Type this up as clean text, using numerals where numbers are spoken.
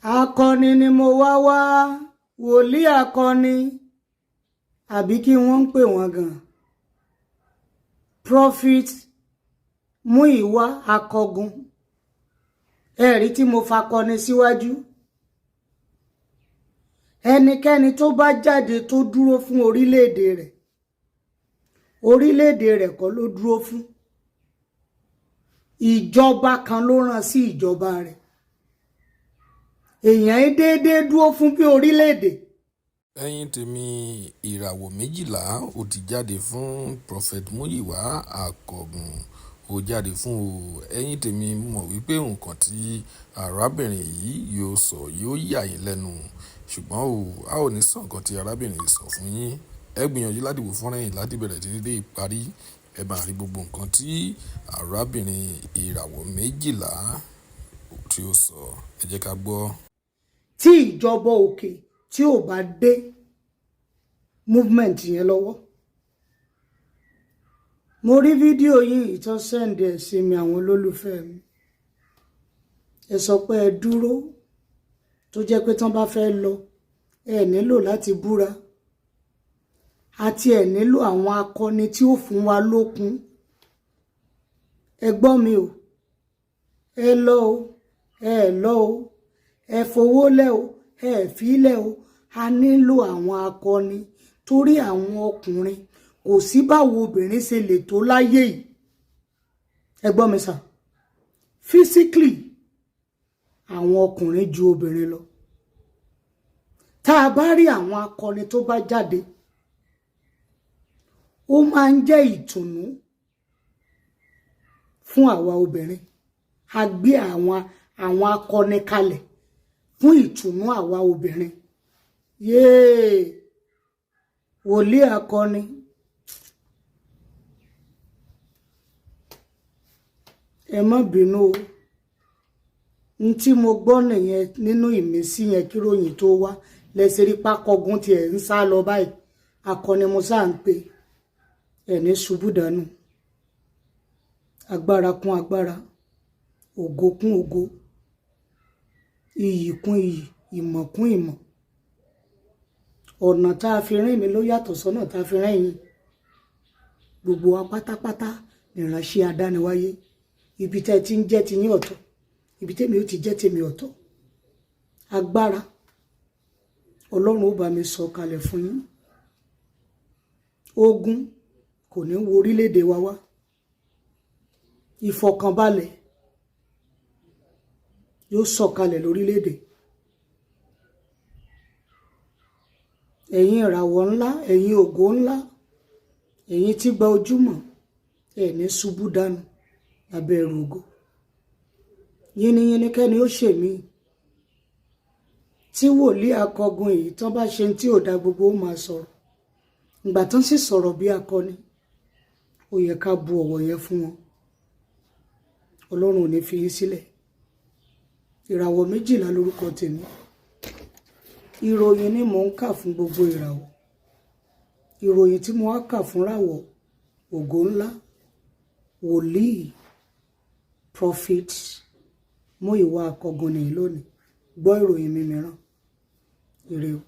akọni ni mo wá wòlíì akọni àbí kí wọ́n ń pè wọ́n gan prophet Múyìwá Akọgun ẹ̀rí tí mo fakọni síwájú ẹnikẹ́ni tó bá jáde tó dúró fún orílẹ̀-èdè rẹ̀ kọ́ ló dúró fún ìjọba kan ló rán sí ìjọba rẹ̀ èèyàn déédéé dúró fún bí orílẹ̀-èdè. ẹ̀yin tèmi ìràwọ̀ méjìlá ó ti jáde fún prophet Múyìwá Akọgun ó jáde fún o ẹ̀yin tèmi mọ̀ wípé nǹkan tí arábìnrin yìí yóò sọ yóò yà yín lẹ́nu ṣùgbọ́n a ò ní sọ nǹkan tí arábìnrin yìí sọ fún yín ẹ gbìyànjú láti wò fọ́nrán yìí láti bẹ̀rẹ̀ títí dé ìparí ẹ bá rí gbogbo nǹkan tí arábìnrin ìràwọ̀ méjìlá tí ó sọ ẹ jẹ́ ká gbọ́. tí ìjọba òkè tí ò bá dé movement yẹn lọ́wọ́ mo rí fídíò yìí tó sẹ́ǹdì ẹ̀ sí mi àwọn olólùfẹ́ mi ẹ sọ pé ẹ dúró tó jẹ́ pé tán bá fẹ́ lọ ẹ nílò láti búra àti ẹ nílò àwọn akọni tí ó fún wa lókun ẹ gbọ́ mi o ẹ lọ o ẹ lọ o ẹ fowó lẹ̀ o ẹ fi lẹ̀ o a nílò àwọn akọni torí àwọn ọkùnrin kò sí báwo obìnrin ṣe lè tó láyé yìí ẹ gbọ́ mi sà physically àwọn ọkùnrin ju obìnrin lọ tá a bá rí àwọn akọni tó bá jáde ó máa ń jẹ́ ìtùnú fún àwa obìnrin a gbé àwọn akọni kalẹ̀ fún ìtùnú àwa obìnrin yéé wòlíì akọni ẹ má bínú o n tí mo gbọ́ nìyẹn nínú ìmísí yẹn kí ròyìn tó wá lẹ́sẹ̀ rí pákọ́gun tiẹ̀ ń sá lọ báyìí akọni mo sáà ń pè ẹni ṣubú dànù agbára kún agbára ògo kún ògo iyì kún iyì ìmọ̀ kún ìmọ̀ ọ̀nà tá a fi rìn mí ló yàtọ̀ sọ́nà tá a fi rìn yín gbogbo wa pátápátá nìránṣẹ́ adániwáyé ibi tẹ́ ti ń jẹ́ ti yín ọ̀tọ̀ ibi tẹ́mi ó ti jẹ́ tèmi ọ̀tọ̀ agbára ọlọ́run ó bá mi sọ kalẹ̀ fún yín ogun kò ní wo orílẹ̀-èdè wa wá ìfọ̀kànbalẹ̀ yóò sọ̀kalẹ̀ lórílẹ̀-èdè ẹ̀yin ìràwọ̀ ńlá ẹ̀yin ògo ńlá ẹ̀yin tí gba ojúmọ́ ẹ̀ ní ṣubú dànù lábẹ́ ẹrù ògo yínníyínní kẹ́ni ó ṣe mí tí wòlíì akọgun èyí tán bá ṣe tí ò dá gbogbo ó máa sọ̀rọ̀ ìgbà tán sì sọ̀rọ̀ bí akọni ó yẹ ká bu ọ̀wọ̀ yẹn fún wọn ọlọ́run ò ní fi yín sílẹ̀ ìràwọ̀ méjìlá lórúkọ tèmi ìròyìn ni mò ń kà fún gbogbo ìràwọ̀ ìròyìn tí mo wá kà fún ràwọ̀ ògo ńlá wòlíì prophet Múyìwá Akọgun nìyí lónìí gbọ́ ìròyìn mi mìíràn ire o.